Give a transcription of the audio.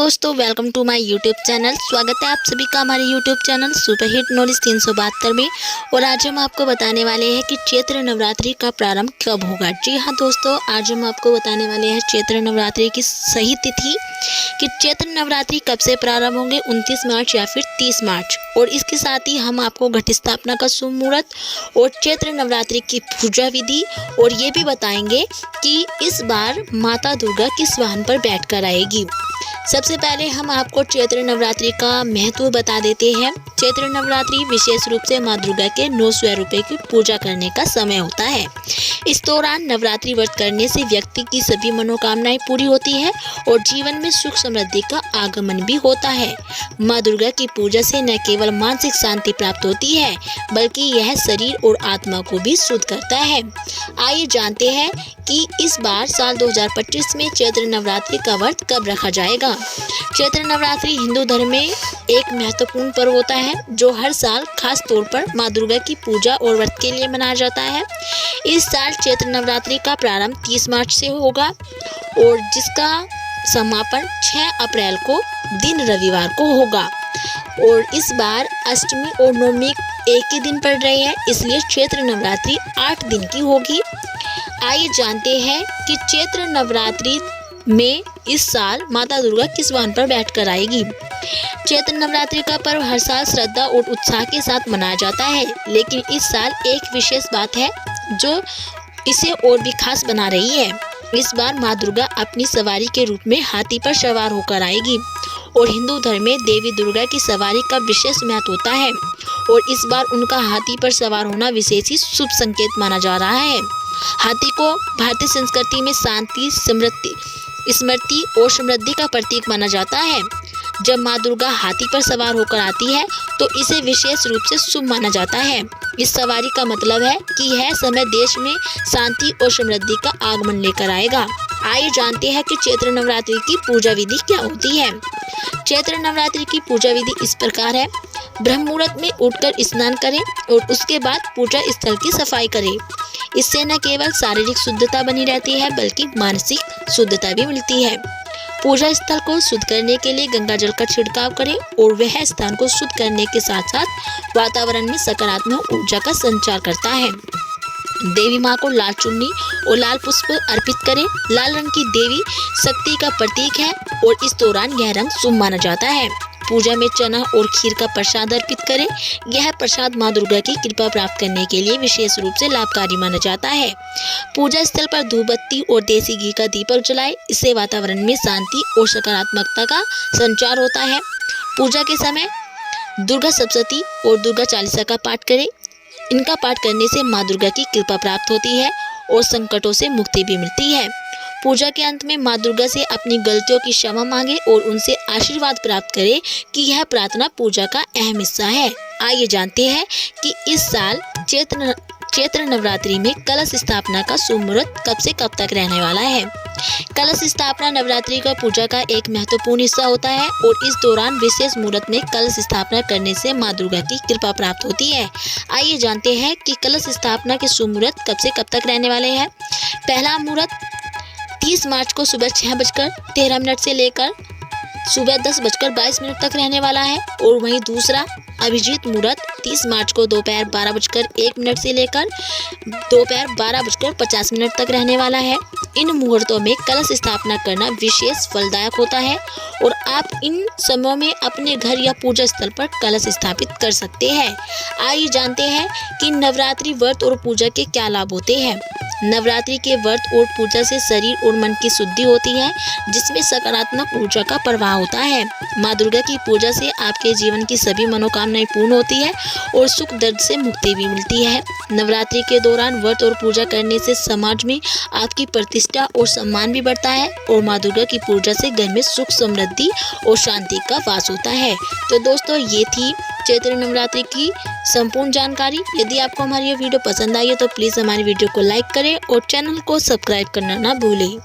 दोस्तों, welcome to my YouTube channel. स्वागत है आप सभी का हमारे YouTube channel super hit knowledge 372 में। और आज हम आपको बताने वाले हैं कि चैत्र नवरात्रि का प्रारंभ कब होगा। जी हाँ दोस्तों, आज हम आपको बताने वाले हैं चैत्र नवरात्रि की सही तिथि कि चैत्र नवरात्रि कब से प्रारंभ होंगे, 29 मार्च या फिर 30 मार्च। और इसके साथ ही हम आपको घट स्थापना का शुभ मुहूर्त और चैत्र नवरात्रि की पूजा विधि और ये भी बताएंगे कि इस बार माता दुर्गा किस वाहन पर बैठकर आएगी। सबसे पहले हम आपको चैत्र नवरात्रि का महत्व बता देते हैं। चैत्र नवरात्रि विशेष रूप से माँ दुर्गा के 9 स्वरूपों की पूजा करने का समय होता है। इस दौरान नवरात्रि व्रत करने से व्यक्ति की सभी मनोकामनाएं पूरी होती है और जीवन में सुख समृद्धि का आगमन भी होता है। माँ दुर्गा की पूजा से न केवल मानसिक शांति प्राप्त होती है बल्कि यह शरीर और आत्मा को भी शुद्ध करता है। आइए जानते हैं कि इस बार साल 2025 में चैत्र नवरात्रि का व्रत कब रखा जाएगा। चैत्र नवरात्रि हिंदू धर्म में एक महत्वपूर्ण पर्व होता है जो हर साल खास तौर पर माँ दुर्गा की पूजा और व्रत के लिए मनाया जाता है। इस साल चैत्र नवरात्रि का प्रारंभ 30 मार्च से होगा और जिसका समापन 6 अप्रैल को दिन रविवार को होगा। और इस बार अष्टमी और नवमी एक ही दिन पड़ रही है, इसलिए चैत्र नवरात्रि 8 दिन की होगी। आइए जानते हैं कि चैत्र नवरात्रि में इस साल माता दुर्गा किस वाहन पर बैठकर आएगी। चैत्र नवरात्रि का पर्व हर साल श्रद्धा और उत्साह के साथ मनाया जाता है, लेकिन इस साल एक विशेष बात है जो इसे और भी खास बना रही है। इस बार माँ दुर्गा अपनी सवारी के रूप में हाथी पर सवार होकर आएगी और हिंदू धर्म में देवी दुर्गा की सवारी का विशेष महत्व होता है और इस बार उनका हाथी पर सवार होना विशेष ही शुभ संकेत माना जा रहा है। हाथी को भारतीय संस्कृति में शांति, स्मृति और समृद्धि का प्रतीक माना जाता है। जब माँ दुर्गा हाथी पर सवार होकर आती है तो इसे विशेष रूप से शुभ माना जाता है। इस सवारी का मतलब है कि यह समय देश में शांति और समृद्धि का आगमन लेकर आएगा। आइए जानते हैं कि चैत्र नवरात्रि की पूजा विधि क्या होती है। चैत्र नवरात्रि की पूजा विधि इस प्रकार है। ब्रह्म मुहूर्त में उठकर स्नान करें और उसके बाद पूजा स्थल की सफाई करें। इससे न केवल शारीरिक शुद्धता बनी रहती है बल्कि मानसिक शुद्धता भी मिलती है। पूजा स्थल को शुद्ध करने के लिए गंगा जल का छिड़काव करें और वह स्थान को शुद्ध करने के साथ साथ वातावरण में सकारात्मक ऊर्जा का संचार करता है। देवी माँ को लाल चुन्नी और लाल पुष्प अर्पित करें। लाल रंग की देवी शक्ति का प्रतीक है और इस दौरान यह रंग शुभ माना जाता है। पूजा में चना और खीर का प्रसाद अर्पित करें। यह प्रसाद माँ दुर्गा की कृपा प्राप्त करने के लिए विशेष रूप से लाभकारी माना जाता है। पूजा स्थल पर धूप बत्ती और देसी घी का दीपक जलाएं। इससे वातावरण में शांति और सकारात्मकता का संचार होता है। पूजा के समय दुर्गा सप्तशती और दुर्गा चालीसा का पाठ करें। इनका पाठ करने से माँ दुर्गा की कृपा प्राप्त होती है और संकटों से मुक्ति भी मिलती है। पूजा के अंत में माँ दुर्गा से अपनी गलतियों की क्षमा मांगे और उनसे आशीर्वाद प्राप्त करें कि यह प्रार्थना पूजा का अहम हिस्सा है। आइए जानते हैं कि इस साल चैत्र नवरात्रि में कलश स्थापना का शुभ मुहूर्त कब से कब तक रहने वाला है। कलश स्थापना नवरात्रि का पूजा का एक महत्वपूर्ण हिस्सा होता है और इस दौरान विशेष मुहूर्त में कलश स्थापना करने से माँ दुर्गा की कृपा प्राप्त होती है। आइए जानते हैं कि कलश स्थापना के शुभ मुहूर्त कब से कब तक रहने वाले हैं। पहला मुहूर्त 30 मार्च को सुबह 6:13 से लेकर सुबह 10:22 तक रहने वाला है और वहीं दूसरा अभिजीत मुहूर्त 30 मार्च को दोपहर 12:01 से लेकर दोपहर 12:50 तक रहने वाला है। इन मुहूर्तों में कलश स्थापना करना विशेष फलदायक होता है और आप इन समयों में अपने घर या पूजा स्थल पर कलश स्थापित कर सकते हैं। आइए जानते हैं कि नवरात्रि व्रत और पूजा के क्या लाभ होते हैं। नवरात्रि के व्रत और पूजा से शरीर और मन की शुद्धि होती है जिसमें सकारात्मक ऊर्जा का प्रवाह होता है। माँ दुर्गा की पूजा से आपके जीवन की सभी मनोकामनाएं पूर्ण होती है और सुख दर्द से मुक्ति भी मिलती है। नवरात्रि के दौरान व्रत और पूजा करने से समाज में आपकी प्रतिष्ठा और सम्मान भी बढ़ता है और माँ दुर्गा की पूजा से घर में सुख समृद्धि और शांति का वास होता है। तो दोस्तों, ये थी चैत्र नवरात्रि की संपूर्ण जानकारी। यदि आपको हमारी ये वीडियो पसंद आई है तो प्लीज़ हमारी वीडियो को लाइक करें और चैनल को सब्सक्राइब करना ना भूलें।